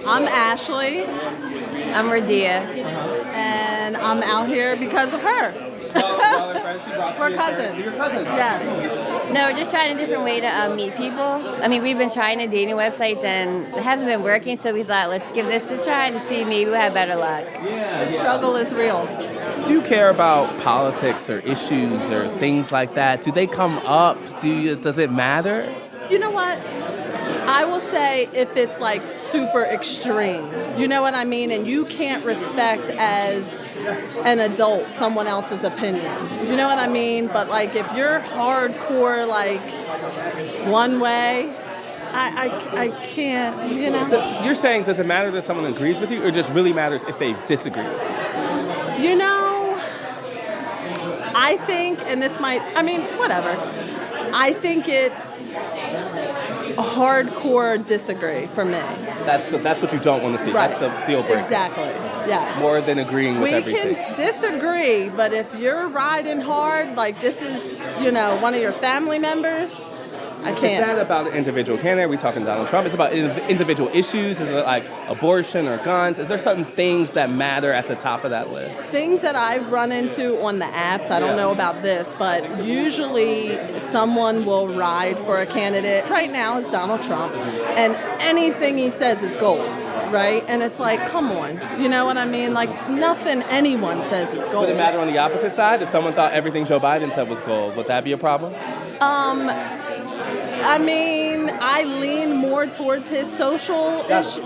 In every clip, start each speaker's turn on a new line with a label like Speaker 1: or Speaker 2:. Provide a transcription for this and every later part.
Speaker 1: I'm Ashley.
Speaker 2: I'm Radia.
Speaker 1: And I'm out here because of her. We're cousins.
Speaker 3: You're cousins.
Speaker 1: Yeah.
Speaker 2: No, we're just trying a different way to meet people. I mean, we've been trying the dating websites and it hasn't been working, so we thought, let's give this a try to see maybe we'll have better luck.
Speaker 1: The struggle is real.
Speaker 3: Do you care about politics or issues or things like that? Do they come up? Does it matter?
Speaker 1: You know what? I will say if it's like super extreme, you know what I mean? And you can't respect as an adult someone else's opinion. You know what I mean? But like if you're hardcore like one way, I can't, you know.
Speaker 3: You're saying does it matter that someone agrees with you or just really matters if they disagree with you?
Speaker 1: You know, I think, and this might, I mean, whatever. I think it's a hardcore disagree for me.
Speaker 3: That's what you don't want to see.
Speaker 1: Right.
Speaker 3: That's the deal breaker.
Speaker 1: Exactly. Yeah.
Speaker 3: More than agreeing with everything.
Speaker 1: We can disagree, but if you're riding hard, like this is, you know, one of your family members, I can't.
Speaker 3: Is that about an individual candidate? Are we talking Donald Trump? Is it about individual issues? Is it like abortion or guns? Is there certain things that matter at the top of that list?
Speaker 1: Things that I've run into on the apps, I don't know about this, but usually someone will ride for a candidate. Right now it's Donald Trump, and anything he says is gold, right? And it's like, come on, you know what I mean? Like nothing anyone says is gold.
Speaker 3: Would it matter on the opposite side? If someone thought everything Joe Biden said was gold, would that be a problem?
Speaker 1: I mean, I lean more towards his social values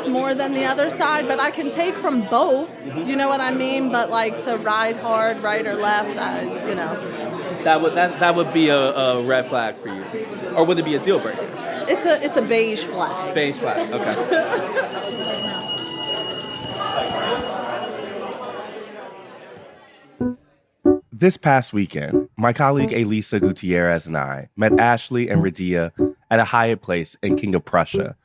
Speaker 1: more than the other side, but I can take from both. You know what I mean? But like to ride hard, right or left, you know.
Speaker 3: That would be a red flag for you, or would it be a deal breaker?
Speaker 1: It's a beige flag.
Speaker 3: Beige flag. Okay. This past weekend, my colleague Elisa Gutierrez and I met Ashley and Radia at a Hyatt Place in King of Prussia,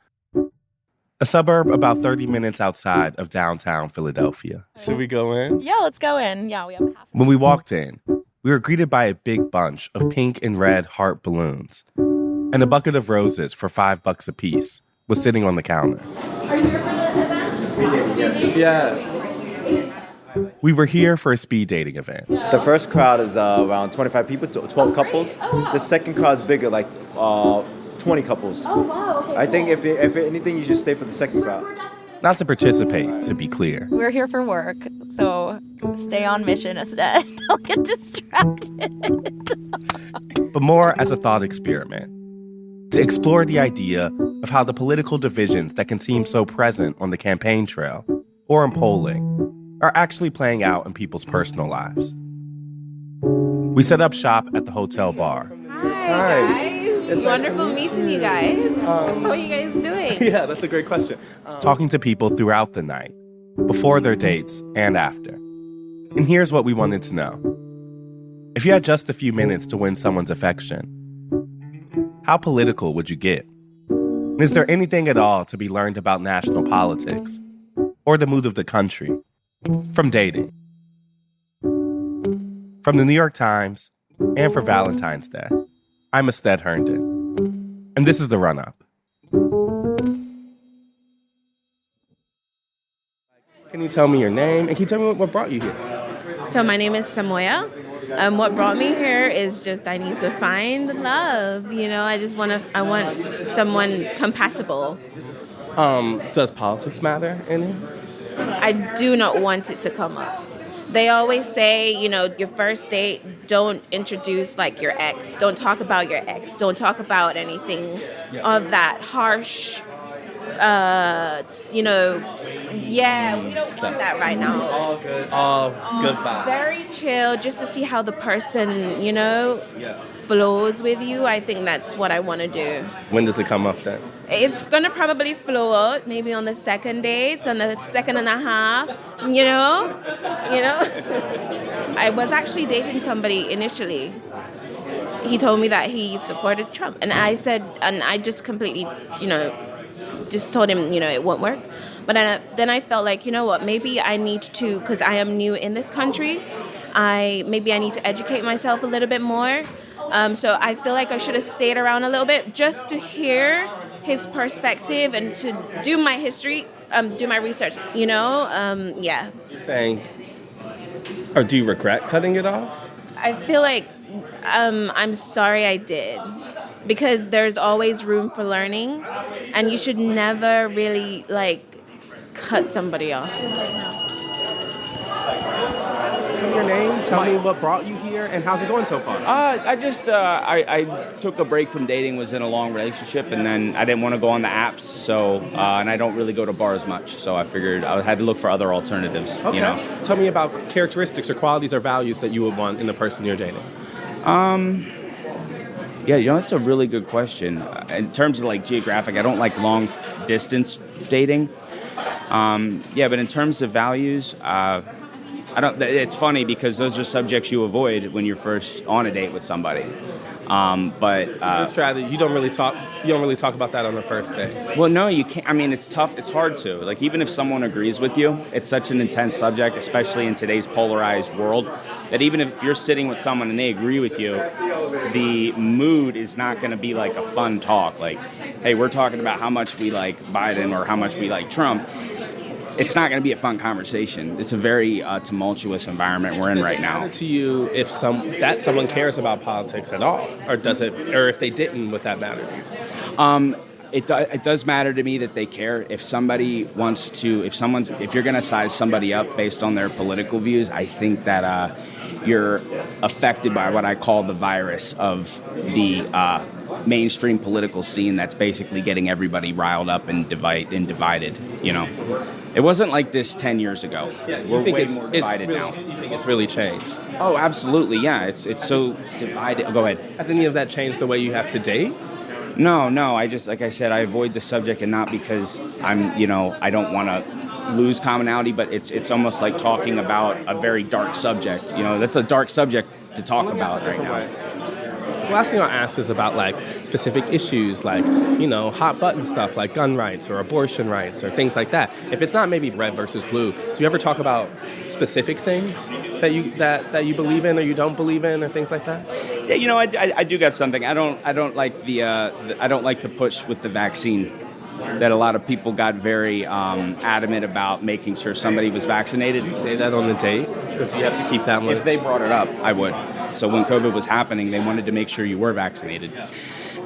Speaker 3: a suburb about 30 minutes outside of downtown Philadelphia. Should we go in?
Speaker 4: Yeah, let's go in. Yeah, we have half.
Speaker 3: When we walked in, we were greeted by a big bunch of pink and red heart balloons, and a bucket of roses for $5 a piece was sitting on the counter.
Speaker 4: Are you here for the event?
Speaker 3: Yes. We were here for a speed dating event.
Speaker 5: The first crowd is around 25 people, 12 couples.
Speaker 4: Oh, wow.
Speaker 5: The second crowd is bigger, like 20 couples.
Speaker 4: Oh, wow. Okay,
Speaker 5: I think if anything, you should stay for the second crowd.
Speaker 3: Not to participate, to be clear.
Speaker 4: We're here for work, so stay on mission instead. Don't get distracted.
Speaker 3: But more as a thought experiment, to explore the idea of how the political divisions that can seem so present on the campaign trail or in polling are actually playing out in people's personal lives. We set up shop at the hotel bar.
Speaker 6: Hi, guys. It's wonderful meeting you guys. How are you guys doing?
Speaker 3: Yeah, that's a great question. Talking to people throughout the night, before their dates and after. And here's what we wanted to know. If you had just a few minutes to win someone's affection, how political would you get? And is there anything at all to be learned about national politics or the mood of the country from dating? From the New York Times and for Valentine's Day, I'm Ested Herndon, and this is The Run-Up. Can you tell me your name, and can you tell me what brought you here?
Speaker 6: So my name is Samoya. What brought me here is just I need to find love. You know, I want someone compatible.
Speaker 3: Does politics matter in here?
Speaker 6: I do not want it to come up. They always say, you know, your first date, don't introduce like your ex. Don't talk about your ex. Don't talk about anything of that harsh, you know, yeah, we don't want that right now.
Speaker 3: All good vibes.
Speaker 6: Very chill, just to see how the person, you know, flows with you. I think that's what I want to do.
Speaker 3: When does it come up then?
Speaker 6: It's going to probably flow out maybe on the second date, on the second and a half, you know. I was actually dating somebody initially. He told me that he supported Trump. And I said, and I just completely, you know, just told him, you know, it won't work. But then I felt like, you know what, maybe I need to, because I am new in this country, maybe I need to educate myself a little bit more. So I feel like I should have stayed around a little bit just to hear his perspective and to do my history, do my research. Yeah.
Speaker 3: You're saying, or do you regret cutting it off?
Speaker 6: I feel like I'm sorry I did, because there's always room for learning, and you should never really cut somebody off.
Speaker 3: Tell me your name. Tell me what brought you here, and how's it going so far?
Speaker 7: I took a break from dating, was in a long relationship, and then I didn't want to go on the apps, so and I don't really go to bars much, so I figured I had to look for other alternatives.
Speaker 3: Okay. Tell me about characteristics or qualities or values that you would want in the person you're dating.
Speaker 7: Yeah, that's a really good question. In terms of geographic, I don't like long distance dating. But in terms of values, I don't. It's funny because those are subjects you avoid when you're first on a date with somebody. Your
Speaker 3: strategy, you don't really talk about that on the first date.
Speaker 7: Well, no, you can't. I mean, it's tough. It's hard to. Even if someone agrees with you, it's such an intense subject, especially in today's polarized world, that even if you're sitting with someone and they agree with you, the mood is not going to be a fun talk. Hey, we're talking about how much we like Biden or how much we like Trump. It's not going to be a fun conversation. It's a very tumultuous environment we're in right now.
Speaker 3: Does it matter to you if someone cares about politics at all, or does it? Or if they didn't, would that matter to you?
Speaker 7: It does matter to me that they care. If somebody wants to, if you're going to size somebody up based on their political views, I think that you're affected by what I call the virus of the mainstream political scene that's basically getting everybody riled up and divided. It wasn't like this 10 years ago.
Speaker 3: Yeah,
Speaker 7: we're way more divided now.
Speaker 3: You think it's really changed?
Speaker 7: Oh, absolutely. Yeah, it's so divided. Go ahead.
Speaker 3: Has any of that changed the way you have to date?
Speaker 7: No. I just, like I said, I avoid the subject, and not because I don't want to lose commonality, but it's almost like talking about a very dark subject. That's a dark subject to talk about right now.
Speaker 3: The last thing I'll ask is about specific issues hot button stuff like gun rights or abortion rights or things like that. If it's not maybe red versus blue, do you ever talk about specific things that you believe in or you don't believe in or things like that?
Speaker 7: Yeah, I do got something. I don't like I don't like the push with the vaccine. That a lot of people got very adamant about making sure somebody was vaccinated.
Speaker 3: Did you say that on the date? Because you have to keep that one.
Speaker 7: If they brought it up, I would. So when COVID was happening, they wanted to make sure you were vaccinated.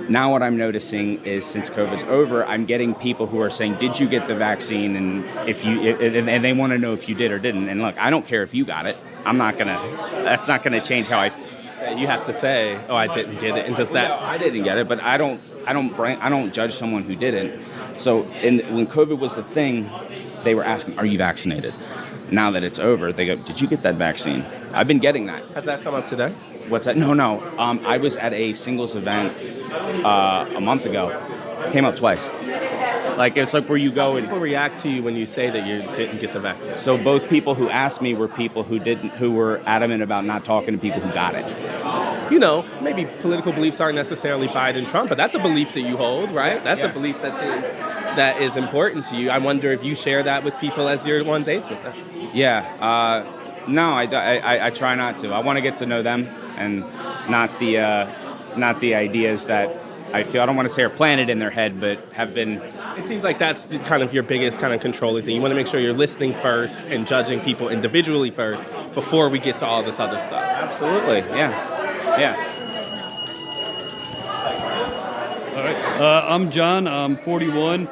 Speaker 7: Now what I'm noticing is since COVID's over, I'm getting people who are saying, "Did you get the vaccine?" And and they want to know if you did or didn't. And look, I don't care if you got it. That's not gonna change how I feel.
Speaker 3: You have to say, "Oh, I didn't get it," and does that?
Speaker 7: I didn't get it, but I don't judge someone who didn't. So when COVID was the thing, they were asking, "Are you vaccinated?" Now that it's over, they go, "Did you get that vaccine?" I've been getting that.
Speaker 3: Has that come up today?
Speaker 7: What's that? No. I was at a singles event a month ago. Came up twice. It's like where you go and
Speaker 3: people react to you when you say that you didn't get the vaccine.
Speaker 7: So both people who asked me were people who were adamant about not talking to people who got it.
Speaker 3: Maybe political beliefs aren't necessarily Biden, Trump, but that's a belief that you hold, right? That's a belief that is important to you. I wonder if you share that with people as you're on dates with them.
Speaker 7: Yeah. No, I try not to. I want to get to know them and not the ideas that I feel, I don't want to say are planted in their head, but have been.
Speaker 3: It seems like that's kind of your biggest kind of controlling thing. You want to make sure you're listening first and judging people individually first before we get to all this other stuff.
Speaker 7: Absolutely, yeah.
Speaker 8: All right, I'm John. I'm 41,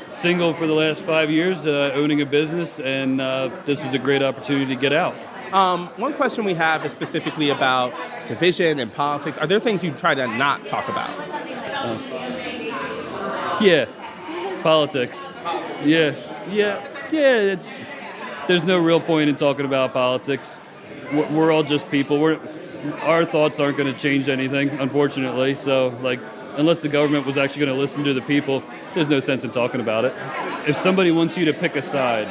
Speaker 8: single for the last 5 years, owning a business, and this was a great opportunity to get out.
Speaker 3: One question we have is specifically about division and politics. Are there things you try to not talk about?
Speaker 8: Yeah, politics. Yeah. There's no real point in talking about politics. We're all just people. Our thoughts aren't going to change anything, unfortunately. So, unless the government was actually going to listen to the people, there's no sense in talking about it. If somebody wants you to pick a side,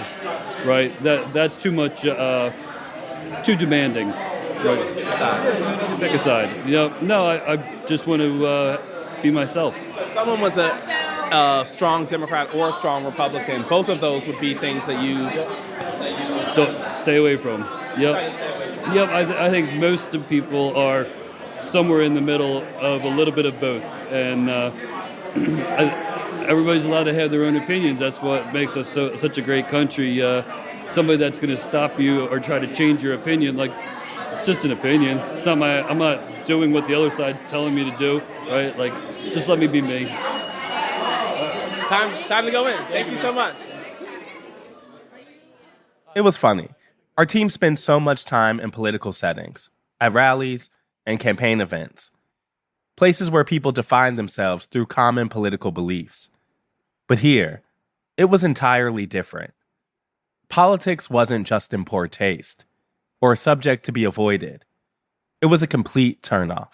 Speaker 8: right, that's too much, too demanding. Right. Pick a side. No, I just want to be myself.
Speaker 3: So if someone was a strong Democrat or a strong Republican, both of those would be things that you
Speaker 8: don't stay away from. Yep. I think most of people are somewhere in the middle of a little bit of both, and everybody's allowed to have their own opinions. That's what makes us such a great country. Somebody that's going to stop you or try to change your opinion, like, it's just an opinion. It's not I'm not doing what the other side's telling me to do, right? Like, just let me be me.
Speaker 3: Time to go in. Thank you so much. It was funny. Our team spends so much time in political settings, at rallies and campaign events, places where people define themselves through common political beliefs. But here, it was entirely different. Politics wasn't just in poor taste or a subject to be avoided. It was a complete turnoff.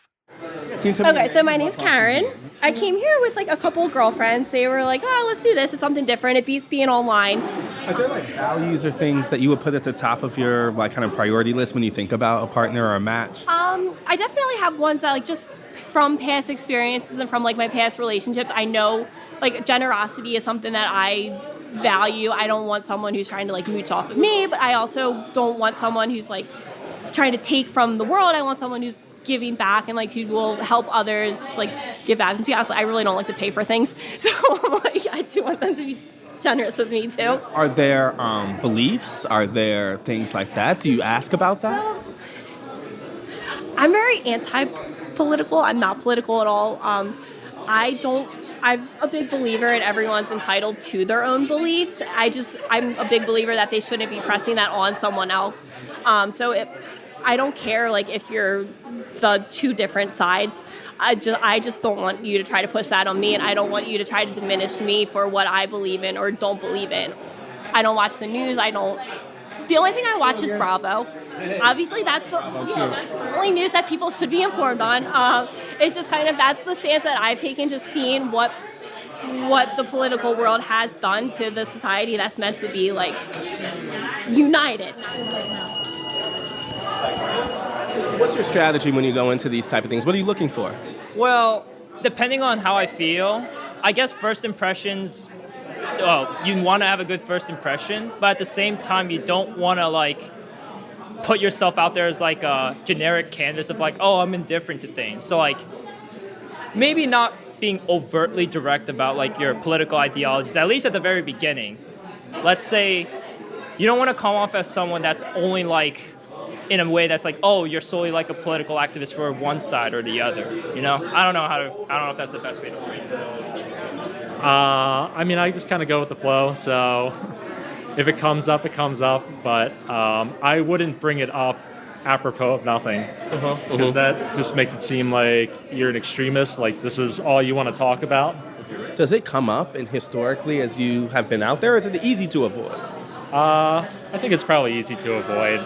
Speaker 9: Okay, so my name's Karen. I came here with like a couple of girlfriends. They were like, oh, let's do this. It's something different. It beats being online.
Speaker 3: Are there like values or things that you would put at the top of your like kind of priority list when you think about a partner or a match?
Speaker 9: I definitely have ones that like just from past experiences and from like my past relationships, I know like generosity is something that I value. I don't want someone who's trying to like mooch off of me, but I also don't want someone who's like trying to take from the world. I want someone who's giving back and like who will help others like give back. And to be honest, I really don't like to pay for things, so like, I do want them to be generous with me too.
Speaker 3: Are there beliefs? Are there things like that? Do you ask about that?
Speaker 9: So, I'm very anti-political. I'm not political at all. I'm a big believer in everyone's entitled to their own beliefs. I'm a big believer that they shouldn't be pressing that on someone else. I don't care like if you're the two different sides. I just don't want you to try to push that on me, and I don't want you to try to diminish me for what I believe in or don't believe in. I don't watch the news. The only thing I watch is Bravo. Obviously, that's the only news that people should be informed on. It's just kind of that's the stance that I've taken, just seeing what the political world has done to the society that's meant to be like united.
Speaker 3: What's your strategy when you go into these type of things? What are you looking for?
Speaker 10: Well, depending on how I feel, I guess first impressions, you want to have a good first impression, but at the same time, you don't want to like put yourself out there as like a generic canvas of like, oh, I'm indifferent to things. So like maybe not being overtly direct about like your political ideologies, at least at the very beginning. Let's say you don't want to come off as someone that's only like in a way that's like, oh, you're solely like a political activist for one side or the other. You know, I don't know if that's the best way to phrase it.
Speaker 11: I mean, I just kind of go with the flow. So if it comes up, it comes up. But I wouldn't bring it up apropos of nothing, because that just makes it seem like you're an extremist. Like this is all you want to talk about.
Speaker 3: Does it come up and historically as you have been out there, or is it easy to avoid?
Speaker 11: I think it's probably easy to avoid.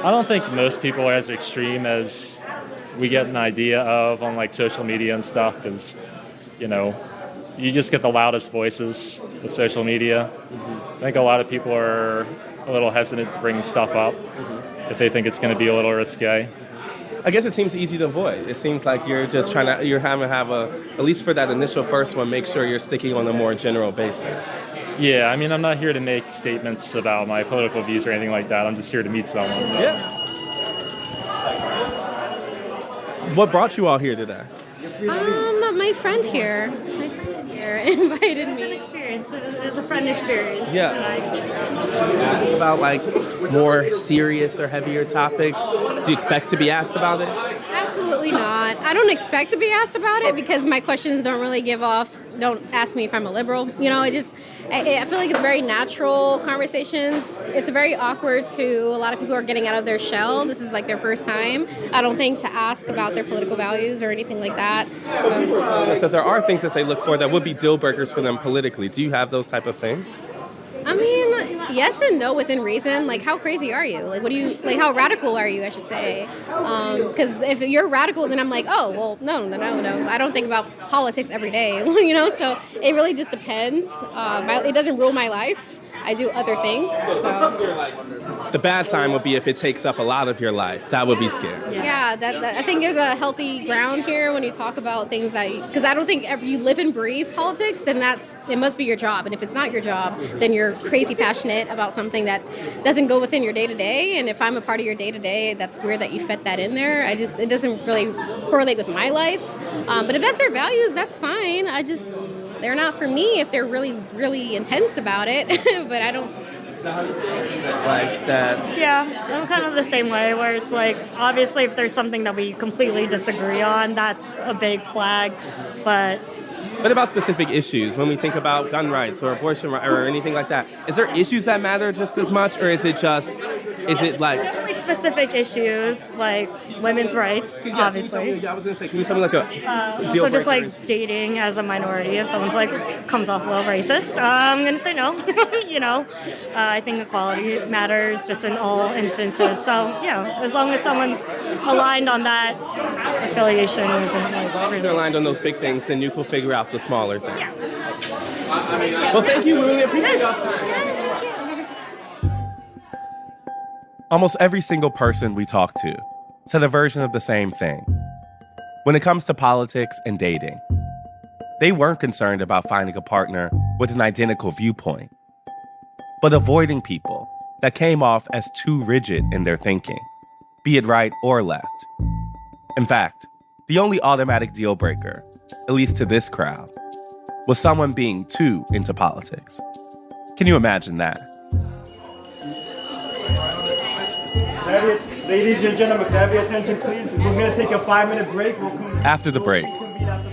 Speaker 11: I don't think most people are as extreme as we get an idea of on like social media and stuff, because, you know, you just get the loudest voices with social media. I think a lot of people are a little hesitant to bring stuff up if they think it's going to be a little risque.
Speaker 3: I guess it seems easy to avoid. It seems like you're just you're having to have at least for that initial first one, make sure you're sticking on a more general basis.
Speaker 11: Yeah, I mean, I'm not here to make statements about my political views or anything like that. I'm just here to meet someone.
Speaker 3: Yeah. What brought you all here today?
Speaker 12: My friend here invited me. It's a friend experience.
Speaker 3: Yeah. Ask about like more serious or heavier topics. Do you expect to be asked about it?
Speaker 12: Absolutely not. I don't expect to be asked about it because my questions don't ask me if I'm a liberal. You know, I feel like it's very natural conversations. It's very awkward to a lot of people who are getting out of their shell. This is like their first time. I don't think to ask about their political values or anything like that.
Speaker 3: Because there are things that they look for that would be deal breakers for them politically. Do you have those type of things?
Speaker 12: I mean, yes and no within reason. Like, how crazy are you? Like, how radical are you, I should say? Because if you're radical, then I'm like, oh, well, no. I don't think about politics every day, you know? So it really just depends. It doesn't rule my life. I do other things, so.
Speaker 3: The bad sign would be if it takes up a lot of your life. That would be scary.
Speaker 12: Yeah, that I think there's a healthy ground here when you talk about things that, because I don't think if you live and breathe politics, then it must be your job. And if it's not your job, then you're crazy passionate about something that doesn't go within your day-to-day. And if I'm a part of your day-to-day, that's weird that you fit that in there. It doesn't really correlate with my life. But if that's our values, that's fine. they're not for me if they're really, really intense about it. But I don't.
Speaker 13: Like that.
Speaker 14: Yeah, I'm kind of the same way where it's like, obviously if there's something that we completely disagree on, that's a big flag. But
Speaker 13: What about specific issues when we think about gun rights or abortion or anything like that? Is there issues that matter just as much, or is it like
Speaker 14: definitely specific issues like women's rights, obviously.
Speaker 13: I was gonna say, can you tell me like a deal
Speaker 14: So just
Speaker 13: breaker?
Speaker 14: like dating as a minority, if someone's like comes off a little racist, I'm gonna say no. I think equality matters just in all instances. So yeah, as long as someone's aligned on that affiliation, isn't like
Speaker 13: As long as
Speaker 14: really.
Speaker 13: they're aligned on those big things, then you can figure out the smaller things. Yeah. Well, thank you. We really appreciate y'all's time.
Speaker 3: Almost every single person we talk to said a version of the same thing. When it comes to politics and dating, they weren't concerned about finding a partner with an identical viewpoint, but avoiding people that came off as too rigid in their thinking, be it right or left. In fact, the only automatic deal breaker, at least to this crowd, was someone being too into politics. Can you imagine that?
Speaker 15: Ladies and gentlemen, can I have your attention, please? We're going to take a 5-minute break. We'll come
Speaker 3: After the break,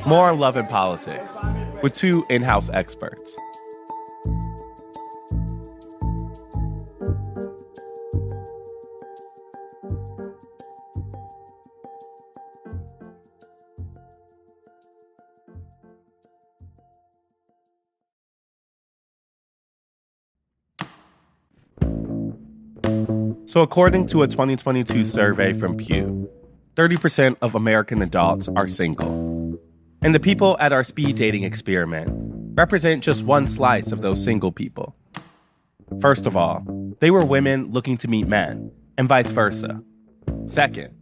Speaker 3: more on love and politics with two in-house experts. So according to a 2022 survey from Pew, 30% of American adults are single. And the people at our speed dating experiment represent just one slice of those single people. First of all, they were women looking to meet men, and vice versa. Second,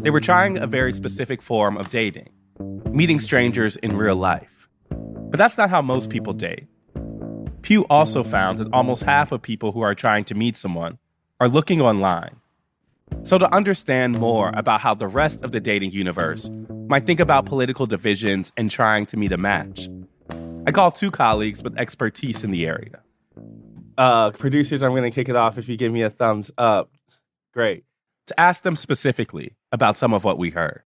Speaker 3: they were trying a very specific form of dating, meeting strangers in real life. But that's not how most people date. Pew also found that almost half of people who are trying to meet someone are looking online. So to understand more about how the rest of the dating universe might think about political divisions and trying to meet a match, I called two colleagues with expertise in the area. Producers, I'm going to kick it off if you give me a thumbs up. Great. To ask them specifically about some of what we heard.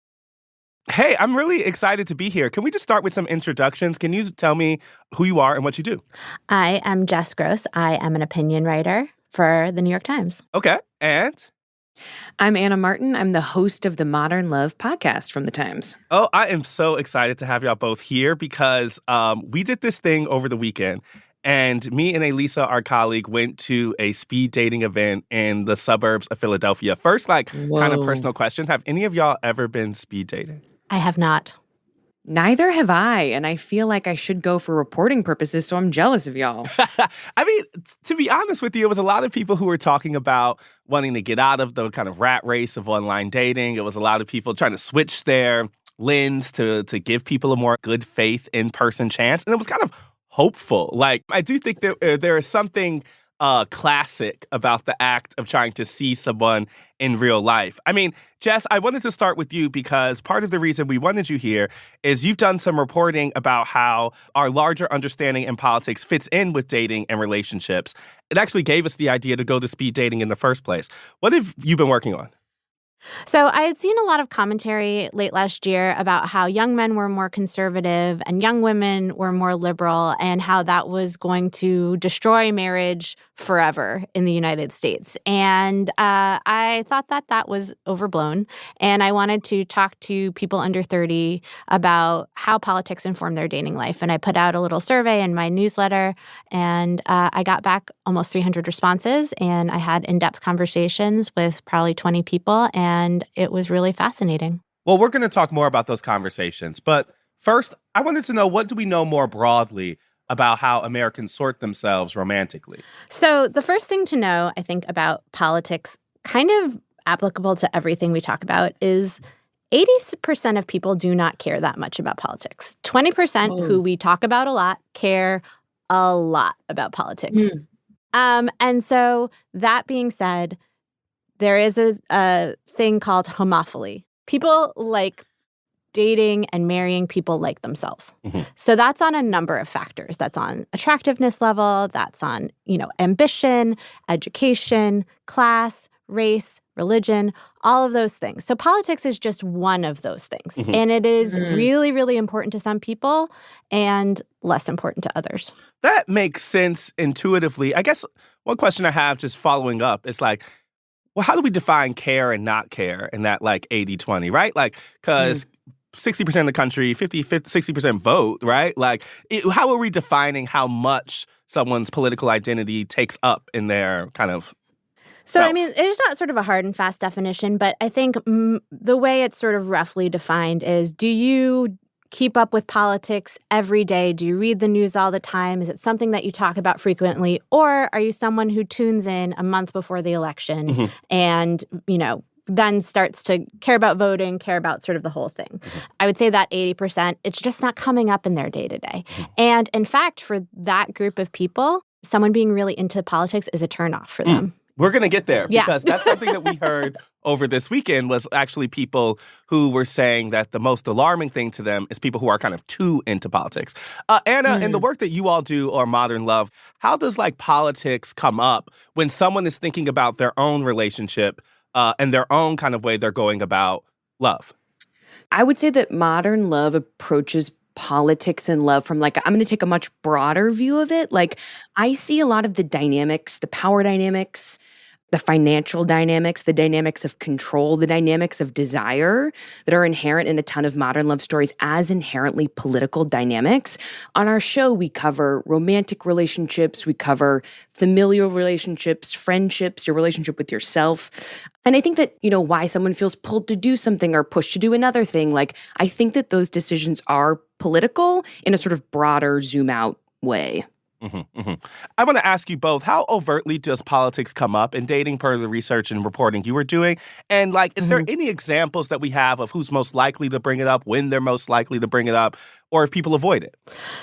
Speaker 3: Hey, I'm really excited to be here. Can we just start with some introductions? Can you tell me who you are and what you do?
Speaker 4: I am Jess Grose. I am an opinion writer for the New York Times.
Speaker 3: Okay, and?
Speaker 16: I'm Anna Martin. I'm the host of the Modern Love podcast from the Times.
Speaker 3: Oh, I am so excited to have y'all both here because we did this thing over the weekend. And me and Elisa, our colleague, went to a speed dating event in the suburbs of Philadelphia. First, kind of personal question. Have any of y'all ever been speed dating?
Speaker 4: I have not.
Speaker 16: Neither have I, and I feel like I should go for reporting purposes, so I'm jealous of y'all.
Speaker 3: I mean, to be honest with you, it was a lot of people who were talking about wanting to get out of the kind of rat race of online dating. It was a lot of people trying to switch their lens to give people a more good faith in-person chance. And it was kind of hopeful. Like, I do think that there is something classic about the act of trying to see someone in real life. I mean, Jess, I wanted to start with you because part of the reason we wanted you here is you've done some reporting about how our larger understanding in politics fits in with dating and relationships. It actually gave us the idea to go to speed dating in the first place. What have you been working on?
Speaker 4: So I had seen a lot of commentary late last year about how young men were more conservative and young women were more liberal and how that was going to destroy marriage forever in the United States. And I thought that was overblown. And I wanted to talk to people under 30 about how politics inform their dating life. And I put out a little survey in my newsletter, and I got back almost 300 responses. And I had in-depth conversations with probably 20 people. And it was really fascinating.
Speaker 3: Well, we're going to talk more about those conversations. But first, I wanted to know, what do we know more broadly about how Americans sort themselves romantically?
Speaker 4: So the first thing to know, I think, about politics, kind of applicable to everything we talk about, is 80% of people do not care that much about politics. 20% who we talk about a lot care a lot about politics. And so that being said, there is a thing called homophily. People like dating and marrying people like themselves. So that's on a number of factors. That's on attractiveness level, that's on, ambition, education, class, race, religion, all of those things. So politics is just one of those things. And it is really, really important to some people and less important to others.
Speaker 3: That makes sense intuitively. I guess one question I have just following up is like, well, how do we define care and not care in that 80-20, right? Because 60% of the country, 60% vote, right? How are we defining how much someone's political identity takes up in their kind of
Speaker 4: So,
Speaker 3: self?
Speaker 4: there's not sort of a hard and fast definition, but I think the way it's sort of roughly defined is, do you keep up with politics every day? Do you read the news all the time? Is it something that you talk about frequently? Or are you someone who tunes in a month before the election and, then starts to care about voting, care about sort of the whole thing? I would say that 80%, it's just not coming up in their day-to-day. And in fact, for that group of people, someone being really into politics is a turnoff for them.
Speaker 3: We're going to get there
Speaker 4: Yeah.
Speaker 3: because that's something that we heard over this weekend was actually people who were saying that the most alarming thing to them is people who are kind of too into politics. Anna, in the work that you all do or Modern Love, how does politics come up when someone is thinking about their own relationship and their own kind of way they're going about love?
Speaker 16: I would say that Modern Love approaches politics and love from I'm going to take a much broader view of it. I see a lot of the dynamics, the power dynamics, the financial dynamics, the dynamics of control, the dynamics of desire that are inherent in a ton of modern love stories as inherently political dynamics. On our show, we cover romantic relationships, we cover familial relationships, friendships, your relationship with yourself. And I think that, why someone feels pulled to do something or pushed to do another thing, I think that those decisions are political in a sort of broader zoom out way.
Speaker 3: I want to ask you both, how overtly does politics come up in dating per the research and reporting you were doing? And is there any examples that we have of who's most likely to bring it up, when they're most likely to bring it up, or if people avoid it?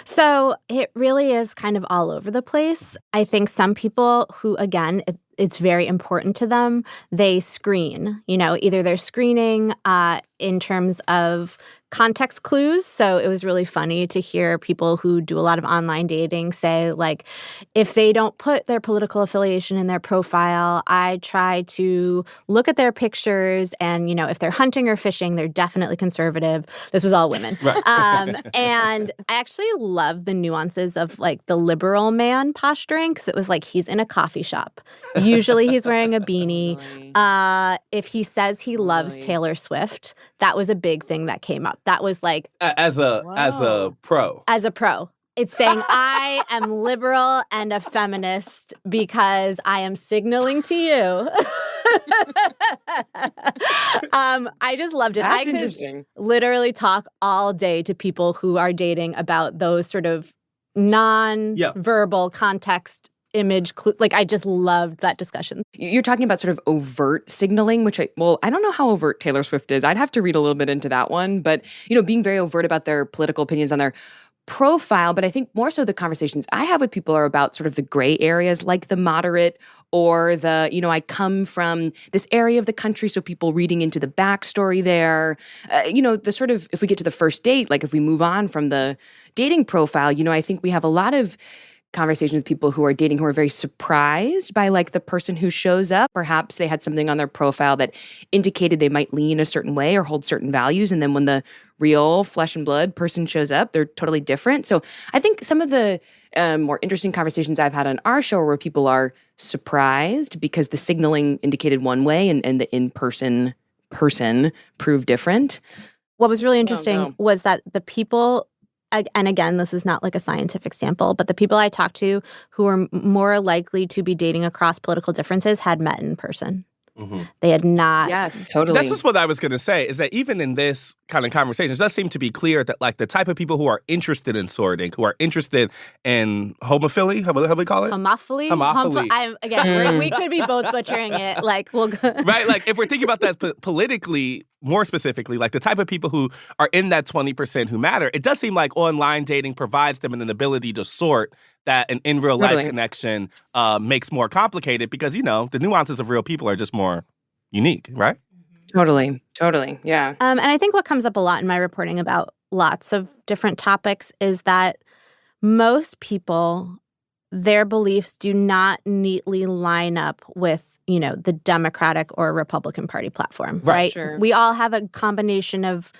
Speaker 4: So it really is kind of all over the place. I think some people who, again, it's very important to them, they screen, either they're screening in terms of context clues. So it was really funny to hear people who do a lot of online dating say, if they don't put their political affiliation in their profile, I try to look at their pictures and, if they're hunting or fishing, they're definitely conservative. This was all women.
Speaker 3: Right.
Speaker 4: And I actually love the nuances of the liberal man posturing, because it was he's in a coffee shop. Usually he's wearing a beanie. If he says he loves Taylor Swift, that was a big thing that came up. That was
Speaker 3: as a pro.
Speaker 4: As a pro. It's saying I am liberal and a feminist because I am signaling to you. I just loved it.
Speaker 16: That's
Speaker 4: I could
Speaker 16: interesting.
Speaker 4: literally talk all day to people who are dating about those sort of non-verbal context image. I just loved that discussion.
Speaker 16: You're talking about sort of overt signaling, which I don't know how overt Taylor Swift is. I'd have to read a little bit into that one. But, being very overt about their political opinions on their profile. But I think more so the conversations I have with people are about sort of the gray areas, like the moderate or the, I come from this area of the country, so people reading into the backstory there. The sort of, if we get to the first date, if we move on from the dating profile, I think we have a lot of conversations with people who are dating who are very surprised by the person who shows up. Perhaps they had something on their profile that indicated they might lean a certain way or hold certain values. And then when the real flesh and blood person shows up, they're totally different. So I think some of the more interesting conversations I've had on our show are where people are surprised because the signaling indicated one way and the in-person person proved different.
Speaker 4: What was really interesting was that the people, and again, this is not a scientific sample, but the people I talked to who were more likely to be dating across political differences had met in person. They had not.
Speaker 16: Yes, totally.
Speaker 3: That's just what I was going to say, is that even in this kind of conversation, it does seem to be clear that the type of people who are interested in sorting, who are interested in homophily, how do we call it?
Speaker 4: Homophily?
Speaker 3: Homophily.
Speaker 4: We could be both butchering it. We'll go.
Speaker 3: Right? If we're thinking about that politically, more specifically, the type of people who are in that 20% who matter, it does seem like online dating provides them an ability to sort that an in real life connection makes more complicated because, the nuances of real people are just more unique, right?
Speaker 16: Totally. Yeah.
Speaker 4: And I think what comes up a lot in my reporting about lots of different topics is that most people, their beliefs do not neatly line up with, the Democratic or Republican Party platform, right?
Speaker 16: Sure.
Speaker 4: We all have a combination of,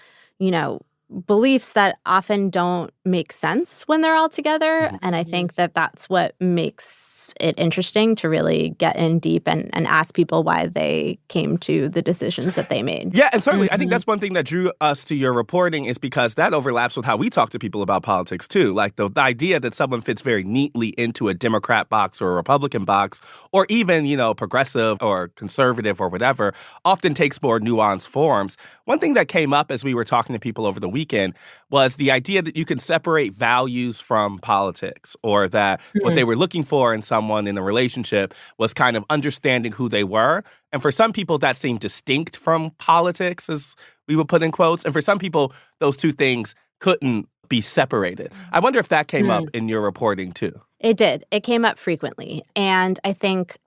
Speaker 4: beliefs that often don't make sense when they're all together. And I think that that's what makes it interesting to really get in deep and ask people why they came to the decisions that they made.
Speaker 3: Yeah, and certainly I think that's one thing that drew us to your reporting is because that overlaps with how we talk to people about politics too. Like the idea that someone fits very neatly into a Democrat box or a Republican box or even, progressive or conservative or whatever often takes more nuanced forms. One thing that came up as we were talking to people over the weekend was the idea that you can separate values from politics, or that what they were looking for in someone in a relationship was kind of understanding who they were. And for some people, that seemed distinct from politics, as we would put in quotes. And for some people, those two things couldn't be separated. I wonder if that came up in your reporting too.
Speaker 4: It did. It came up frequently. And I think,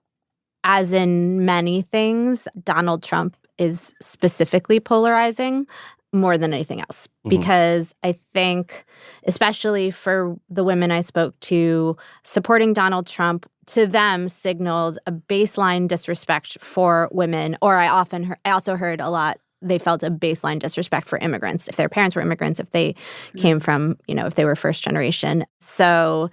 Speaker 4: as in many things, Donald Trump is specifically polarizing more than anything else. Because I think, especially for the women I spoke to, supporting Donald Trump to them signaled a baseline disrespect for women. Or I also heard a lot, they felt a baseline disrespect for immigrants, if their parents were immigrants, if they came from, if they were first generation. So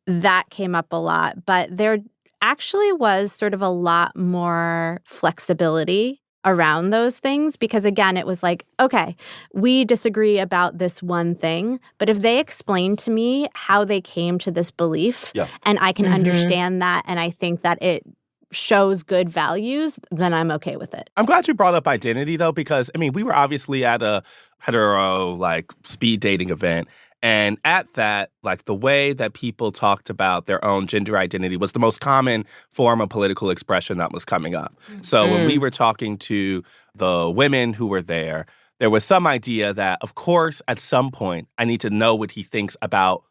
Speaker 4: that came up a lot. But there actually was sort of a lot more flexibility around those things, because again, it was like, okay, we disagree about this one thing, but if they explain to me how they came to this belief and I can understand that, and I think that it shows good values, then I'm okay with it.
Speaker 3: I'm glad you brought up identity, though, because, we were obviously at a hetero, speed dating event. And at that, the way that people talked about their own gender identity was the most common form of political expression that was coming up. So when we were talking to the women who were there was some idea that, of course, at some point, I need to know what he thinks about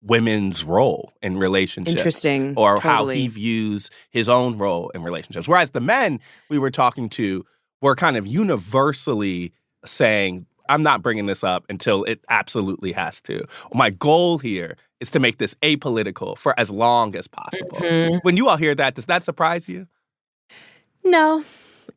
Speaker 3: women's role in relationships.
Speaker 16: Interesting.
Speaker 3: Or how he views his own role in relationships. Whereas the men we were talking to were kind of universally saying, I'm not bringing this up until it absolutely has to. My goal here is to make this apolitical for as long as possible. When you all hear that, does that surprise you?
Speaker 4: No,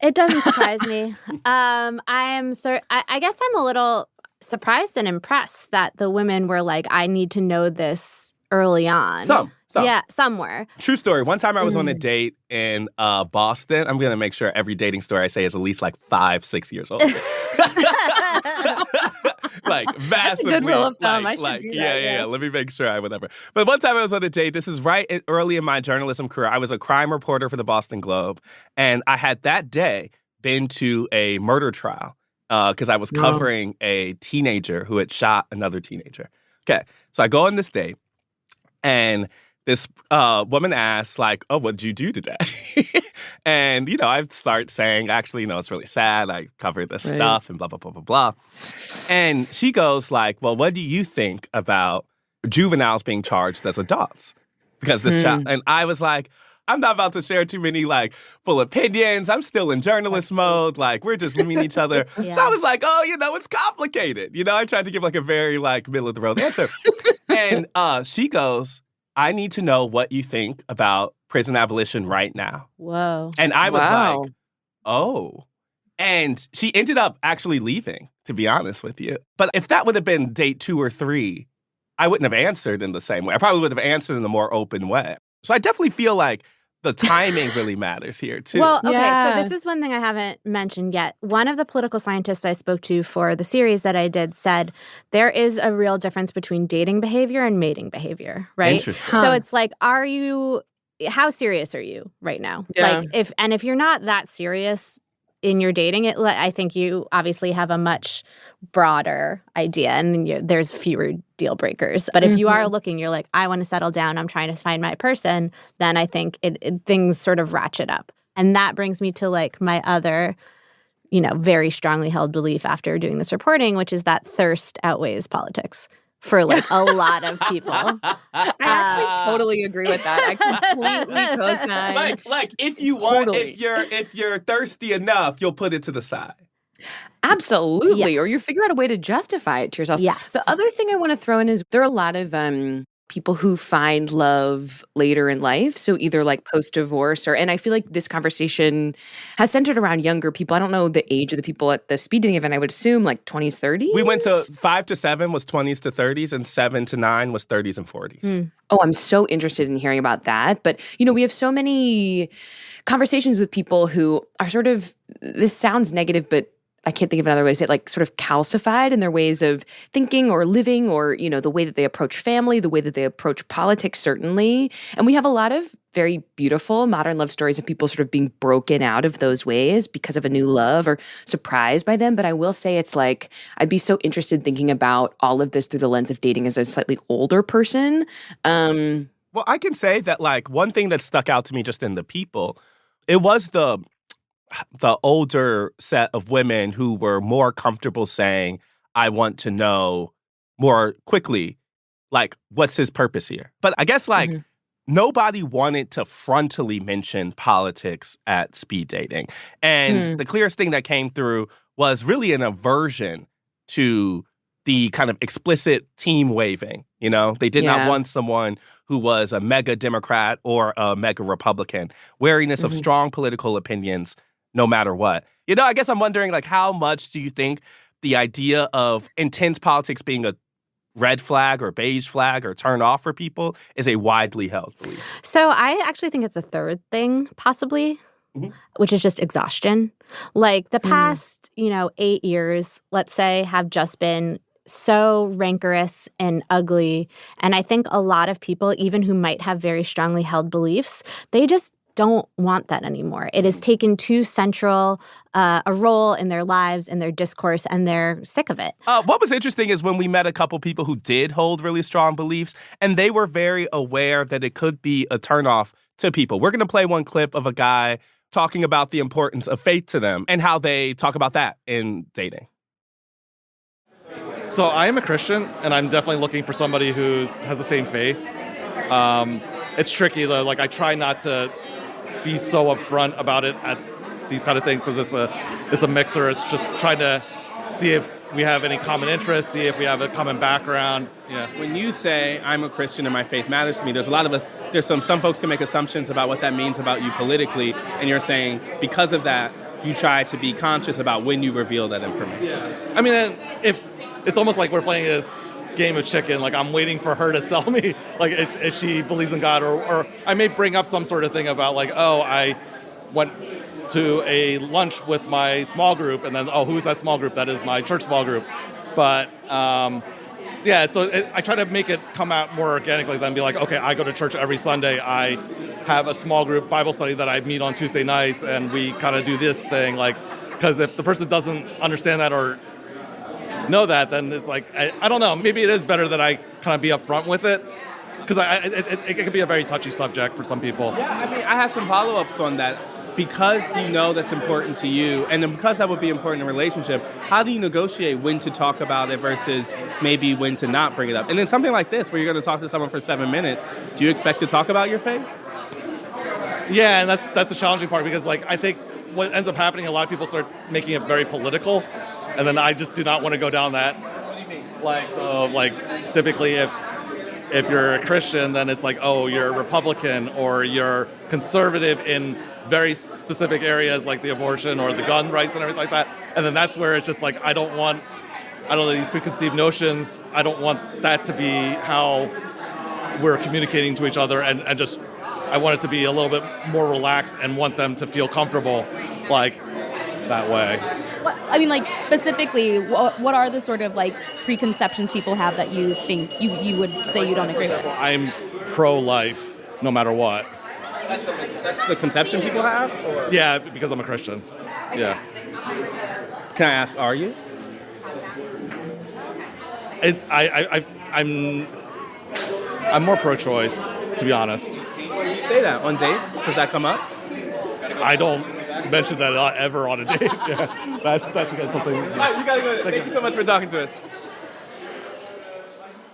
Speaker 4: it doesn't surprise me. I guess I'm a little surprised and impressed that the women were like, I need to know this early on.
Speaker 3: Some.
Speaker 4: Yeah, somewhere.
Speaker 3: True story. One time I was on a date in Boston. I'm going to make sure every dating story I say is at least 5-6 years old. Massively.
Speaker 16: Good rule of thumb. I should do that.
Speaker 3: Yeah. Let me make sure whatever. But one time I was on a date. This is early in my journalism career. I was a crime reporter for the Boston Globe. And I had that day been to a murder trial because I was covering a teenager who had shot another teenager. Okay. So I go on this date, and this woman asks, oh, what did you do today? And, I start saying, actually, it's really sad. I covered this stuff and blah, blah, blah, blah, blah. And she goes well, what do you think about juveniles being charged as adults? Because this child, and I was like, I'm not about to share too many full opinions. I'm still in journalist mode. We're just meeting each other. Yeah. So I was like, oh, it's complicated. I tried to give a very middle of the road answer. And she goes, I need to know what you think about prison abolition right now.
Speaker 4: Whoa.
Speaker 3: And I was like, oh. And she ended up actually leaving, to be honest with you. But if that would have been date 2 or 3, I wouldn't have answered in the same way. I probably would have answered in a more open way. So I definitely feel like the timing really matters here, too.
Speaker 4: Well, okay, so this is one thing I haven't mentioned yet. One of the political scientists I spoke to for the series that I did said there is a real difference between dating behavior and mating behavior, right?
Speaker 3: Interesting.
Speaker 4: So it's how serious are you right now?
Speaker 16: Yeah.
Speaker 4: If you're not that serious in your dating, I think you obviously have a much broader idea, and there's fewer deal breakers. But if you are looking, you're like, I want to settle down, I'm trying to find my person, then I think things sort of ratchet up. And that brings me to my other, very strongly held belief after doing this reporting, which is that thirst outweighs politics. for like a lot of people.
Speaker 16: I actually totally agree with that. I completely co-sign.
Speaker 13: Like if you want,
Speaker 16: Totally.
Speaker 13: if you're thirsty enough, you'll put it to the side.
Speaker 16: Absolutely. Or you
Speaker 4: Yes.
Speaker 16: figure out a way to justify it to yourself.
Speaker 4: Yes.
Speaker 16: The other thing I want to throw in is there are a lot of people who find love later in life. So either like post-divorce and I feel like this conversation has centered around younger people. I don't know the age of the people at the speed dating event. I would assume like 20s, 30s.
Speaker 13: We went to 5 to 7 was 20s to 30s, and 7 to 9 was 30s and 40s.
Speaker 16: Oh, I'm so interested in hearing about that. But, we have so many conversations with people who are sort of, this sounds negative, but I can't think of another way to say it, like sort of calcified in their ways of thinking or living or, the way that they approach family, the way that they approach politics, certainly. And we have a lot of very beautiful modern love stories of people sort of being broken out of those ways because of a new love or surprised by them. But I will say it's like, I'd be so interested thinking about all of this through the lens of dating as a slightly older person.
Speaker 13: Well, I can say that like one thing that stuck out to me just in the people, it was the older set of women who were more comfortable saying, I want to know more quickly, like, what's his purpose here? But I guess, like, nobody wanted to frontally mention politics at speed dating. And the clearest thing that came through was really an aversion to the kind of explicit team waving. They did not want someone who was a mega Democrat or a mega Republican. Wariness of strong political opinions no matter what. I guess I'm wondering, like, how much do you think the idea of intense politics being a red flag or beige flag or turn off for people is a widely held belief?
Speaker 4: So I actually think it's a third thing, possibly, which is just exhaustion. Like the past, 8 years, let's say, have just been so rancorous and ugly. And I think a lot of people, even who might have very strongly held beliefs, they just don't want that anymore. It has taken too central a role in their lives, in their discourse, and they're sick of it.
Speaker 13: What was interesting is when we met a couple people who did hold really strong beliefs, and they were very aware that it could be a turnoff to people. We're going to play one clip of a guy talking about the importance of faith to them and how they talk about that in dating.
Speaker 17: So I am a Christian, and I'm definitely looking for somebody who has the same faith. It's tricky, though. Like, I try not to be so upfront about it at these kind of things because it's a mixer. It's just trying to see if we have any common interests, see if we have a common background. Yeah.
Speaker 13: When you say I'm a Christian and my faith matters to me, there's some folks can make assumptions about what that means about you politically, and you're saying because of that you try to be conscious about when you reveal that information.
Speaker 17: Yeah. I mean, if it's almost like we're playing this game of chicken, like I'm waiting for her to sell me, like if she believes in God, or I may bring up some sort of thing about like, oh, I went to a lunch with my small group, and then, who's that small group? That is my church small group. But I try to make it come out more organically than be like, okay, I go to church every Sunday, I have a small group Bible study that I meet on Tuesday nights, and we kind of do this thing, like, because if the person doesn't understand that or know that, then it's like, I don't know, maybe it is better that I kind of be upfront with it, because it can be a very touchy subject for some people.
Speaker 13: Yeah, I mean, I have some follow-ups on that. Because you know that's important to you, and then because that would be important in a relationship, how do you negotiate when to talk about it versus maybe when to not bring it up? And then something like this, where you're going to talk to someone for 7 minutes, do you expect to talk about your faith?
Speaker 17: Yeah, and that's the challenging part, because like I think what ends up happening, a lot of people start making it very political, and then I just do not want to go down that. What do you mean? Like typically if you're a Christian, then it's like, oh, you're a Republican or you're conservative in very specific areas like the abortion or the gun rights and everything like that. And then that's where it's just like, I don't know, these preconceived notions, I don't want that to be how we're communicating to each other, and just, I want it to be a little bit more relaxed and want them to feel comfortable like that way.
Speaker 18: I mean, like, specifically, what are the sort of, like, preconceptions people have that you think you would say you don't agree with?
Speaker 17: I'm pro-life, no matter what.
Speaker 13: That's the conception people have? Or?
Speaker 17: Yeah, because I'm a Christian. Yeah.
Speaker 13: Can I ask, are you?
Speaker 17: I'm more pro-choice, to be honest.
Speaker 13: Why did you say that? On dates? Does that come up?
Speaker 17: I don't mention that ever on a date. Yeah. That's something.
Speaker 13: All right, you gotta go. Thank you so much for talking to us.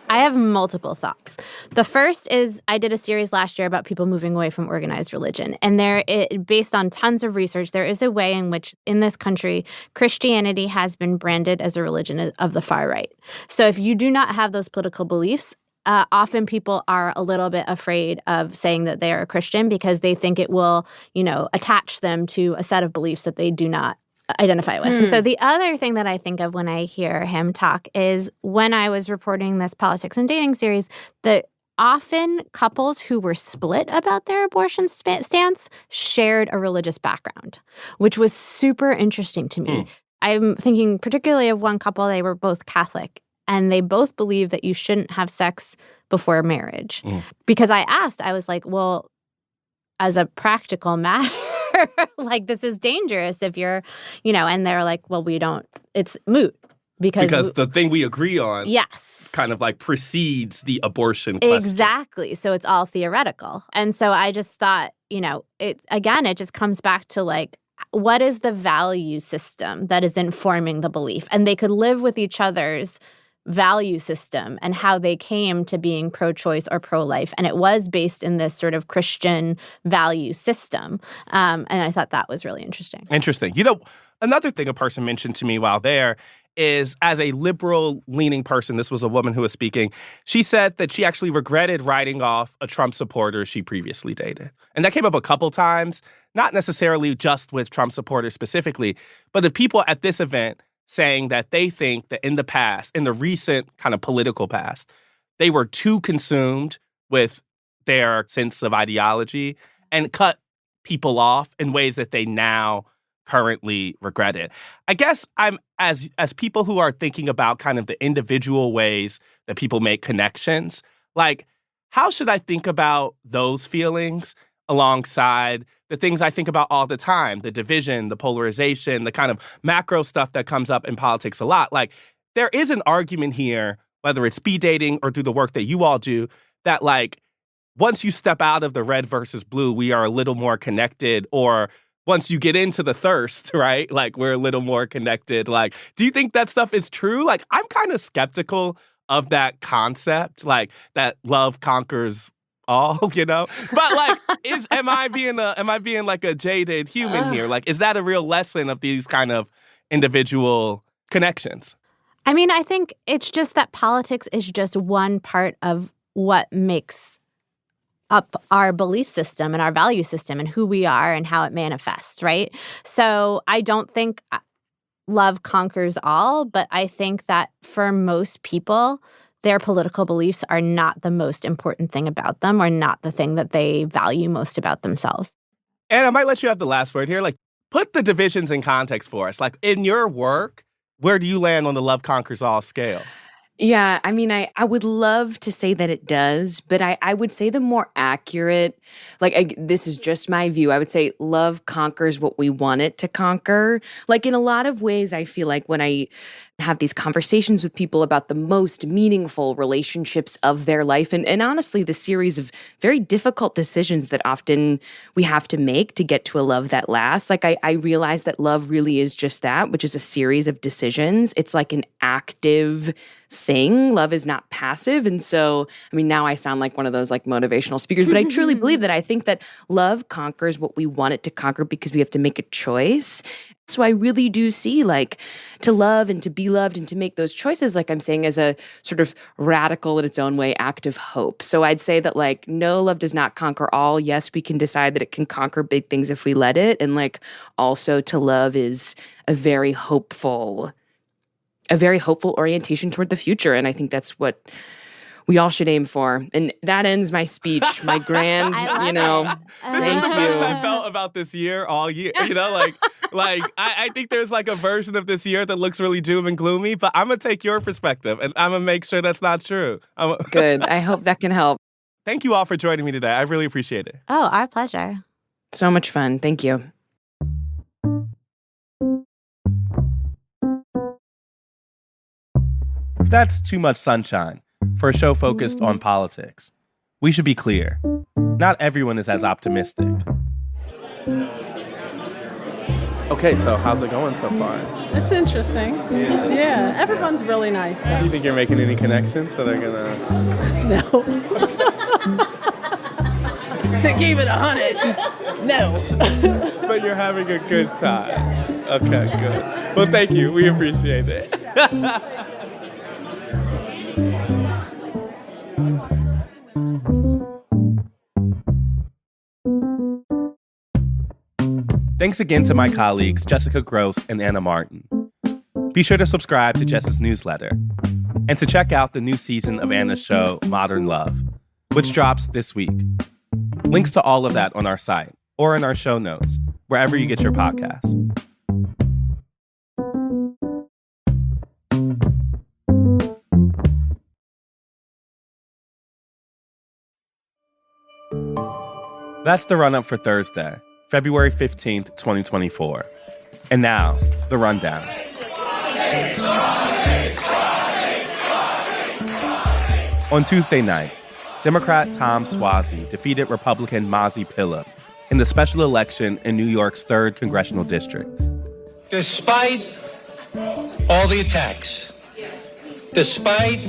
Speaker 4: I have multiple thoughts. The first is I did a series last year about people moving away from organized religion. And based on tons of research, there is a way in which in this country, Christianity has been branded as a religion of the far right. So if you do not have those political beliefs, often people are a little bit afraid of saying that they are a Christian because they think it will, attach them to a set of beliefs that they do not identify with. And so the other thing that I think of when I hear him talk is when I was reporting this politics and dating series, that often couples who were split about their abortion stance shared a religious background, which was super interesting to me. I'm thinking particularly of one couple, they were both Catholic, and they both believe that you shouldn't have sex before marriage. Because I asked, I was like, well, as a practical matter, like this is dangerous if you're, and they're like, well, it's moot. Because
Speaker 13: the thing we agree on kind of like precedes the abortion question.
Speaker 4: Exactly. So it's all theoretical. And so I just thought, it just comes back to like, what is the value system that is informing the belief? And they could live with each other's value system and how they came to being pro-choice or pro-life. And it was based in this sort of Christian value system. And I thought that was really interesting.
Speaker 13: Interesting. Another thing a person mentioned to me while there is, as a liberal-leaning person, this was a woman who was speaking, she said that she actually regretted writing off a Trump supporter she previously dated. And that came up a couple times, not necessarily just with Trump supporters specifically, but the people at this event saying that they think that in the past, in the recent kind of political past, they were too consumed with their sense of ideology and cut people off in ways that they now currently regret it. I guess I'm as people who are thinking about kind of the individual ways that people make connections, like how should I think about those feelings alongside the things I think about all the time, the division, the polarization, the kind of macro stuff that comes up in politics a lot. Like there is an argument here, whether it's speed dating or through the work that you all do, that like once you step out of the red versus blue, we are a little more connected, or once you get into the thirst, right? Like we're a little more connected. Like, do you think that stuff is true? Like, I'm kind of skeptical of that concept, like that love conquers all, But like, am I being like a jaded human here? Like, is that a real lesson of these kind of individual connections?
Speaker 4: I mean, I think it's just that politics is just one part of what makes up our belief system and our value system and who we are and how it manifests, right? So I don't think love conquers all, but I think that for most people, their political beliefs are not the most important thing about them or not the thing that they value most about themselves.
Speaker 13: And I might let you have the last word here. Like, put the divisions in context for us. Like, in your work, where do you land on the love conquers all scale?
Speaker 16: Yeah, I mean, I would love to say that it does, but I would say the more accurate, this is just my view, I would say love conquers what we want it to conquer. Like in a lot of ways, I feel like when I have these conversations with people about the most meaningful relationships of their life, and honestly, the series of very difficult decisions that often we have to make to get to a love that lasts, like I realize that love really is just that, which is a series of decisions. It's like an active thing. Love is not passive. And so, I mean, now I sound like one of those like motivational speakers, but I truly believe that. I think that love conquers what we want it to conquer because we have to make a choice. So I really do see like to love and to be loved and to make those choices, like I'm saying, as a sort of radical in its own way act of hope. So I'd say that like, no, love does not conquer all. Yes, we can decide that it can conquer big things if we let it. And like also to love is a very hopeful orientation toward the future. And I think that's what we all should aim for. And that ends my speech, my grand,
Speaker 13: This is the best I felt about this year all year. I think there's like a version of this year that looks really doom and gloomy, but I'm going to take your perspective and I'm going to make sure that's not true.
Speaker 16: Good. I hope that can help.
Speaker 13: Thank you all for joining me today. I really appreciate it.
Speaker 4: Oh, our pleasure.
Speaker 16: So much fun. Thank you.
Speaker 3: That's too much sunshine for a show focused on politics. We should be clear. Not everyone is as optimistic.
Speaker 13: Okay, so how's it going so far?
Speaker 1: It's interesting. Yeah, everyone's really nice,
Speaker 13: Do you
Speaker 1: though.
Speaker 13: think you're making any connections that are gonna...
Speaker 1: No.
Speaker 19: To keep it 100, no.
Speaker 13: But you're having a good time. Okay, good. Well, thank you. We appreciate it. Thanks again to my colleagues, Jessica Grose and Anna Martin. Be sure to subscribe to Jess's newsletter and to check out the new season of Anna's show, Modern Love, which drops this week. Links to all of that on our site or in our show notes, wherever you get your podcasts. That's the run-up for Thursday, February 15th, 2024. And now, the rundown. On Tuesday night, Democrat Tom Suozzi defeated Republican Mazi Pilip in the special election in New York's 3rd Congressional District.
Speaker 20: Despite all the attacks, despite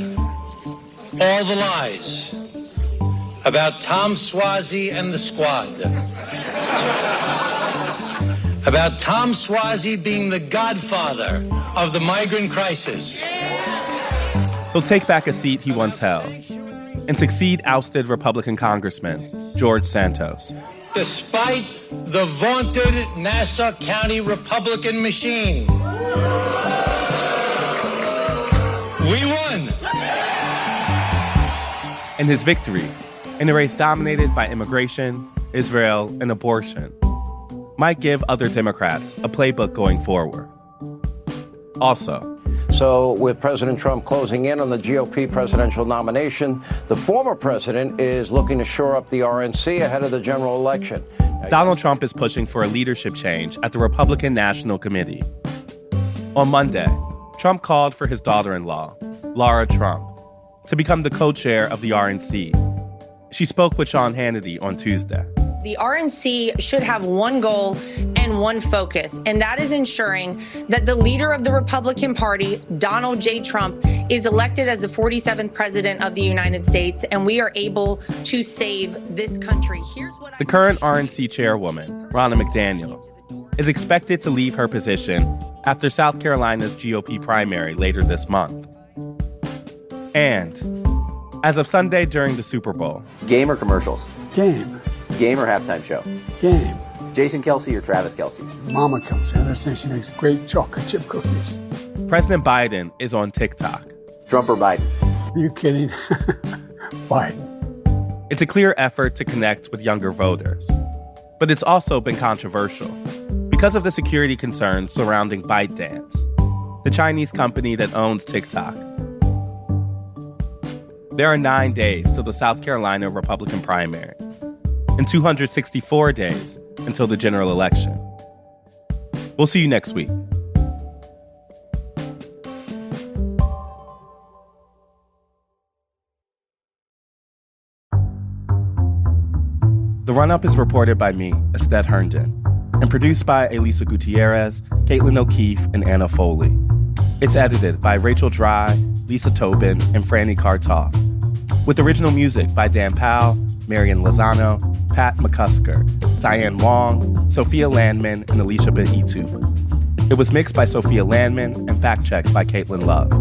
Speaker 20: all the lies about Tom Suozzi and the squad, about Tom Suozzi being the godfather of the migrant crisis,
Speaker 3: He'll take back a seat he once held and succeed ousted Republican Congressman George Santos.
Speaker 20: despite the vaunted Nassau County Republican machine. We won.
Speaker 3: And his victory in a race dominated by immigration, Israel, and abortion might give other Democrats a playbook going forward. Also,
Speaker 21: so with President Trump closing in on the GOP presidential nomination, the former president is looking to shore up the RNC ahead of the general election.
Speaker 3: Donald Trump is pushing for a leadership change at the Republican National Committee. On Monday, Trump called for his daughter-in-law, Laura Trump, to become the co-chair of the RNC. She spoke with Sean Hannity on Tuesday.
Speaker 22: The RNC should have one goal and one focus, and that is ensuring that the leader of the Republican Party, Donald J. Trump, is elected as the 47th president of the United States, and we are able to save this country.
Speaker 3: The current RNC chairwoman, Ronna McDaniel, is expected to leave her position after South Carolina's GOP primary later this month. And as of Sunday during the Super Bowl.
Speaker 23: Game or commercials?
Speaker 24: Game.
Speaker 23: Game or halftime show?
Speaker 24: Game.
Speaker 23: Jason Kelce or Travis Kelce?
Speaker 24: Mama Kelce. I understand she makes great chocolate chip cookies.
Speaker 3: President Biden is on TikTok.
Speaker 23: Trump or Biden?
Speaker 24: Are you kidding? Biden.
Speaker 3: It's a clear effort to connect with younger voters. But it's also been controversial because of the security concerns surrounding ByteDance, the Chinese company that owns TikTok. There are 9 days till the South Carolina Republican primary and 264 days until the general election. We'll see you next week. The Run-Up is reported by me, Estet Herndon, and produced by Elisa Gutierrez, Caitlin O'Keefe, and Anna Foley. It's edited by Rachel Dry, Lisa Tobin, and Franny Kartoff, with original music by Dan Powell, Marian Lozano, Pat McCusker, Diane Wong, Sophia Landman, and Alicia Behitu. It was mixed by Sophia Landman and fact-checked by Caitlin Love.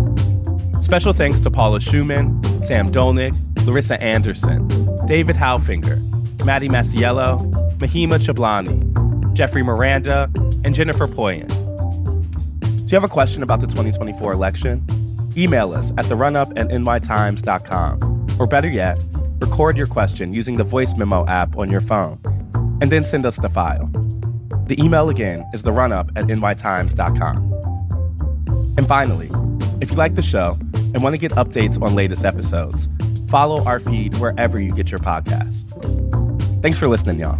Speaker 3: Special thanks to Paula Schumann, Sam Dolnick, Larissa Anderson, David Haufinger, Maddie Masiello, Mahima Chablani, Jeffrey Miranda, and Jennifer Poyen. Do you have a question about the 2024 election? Email us at therunup@nytimes.com. Or better yet, record your question using the voice memo app on your phone, and then send us the file. The email again is therunup@nytimes.com. And finally, if you like the show and want to get updates on latest episodes, follow our feed wherever you get your podcasts. Thanks for listening, y'all.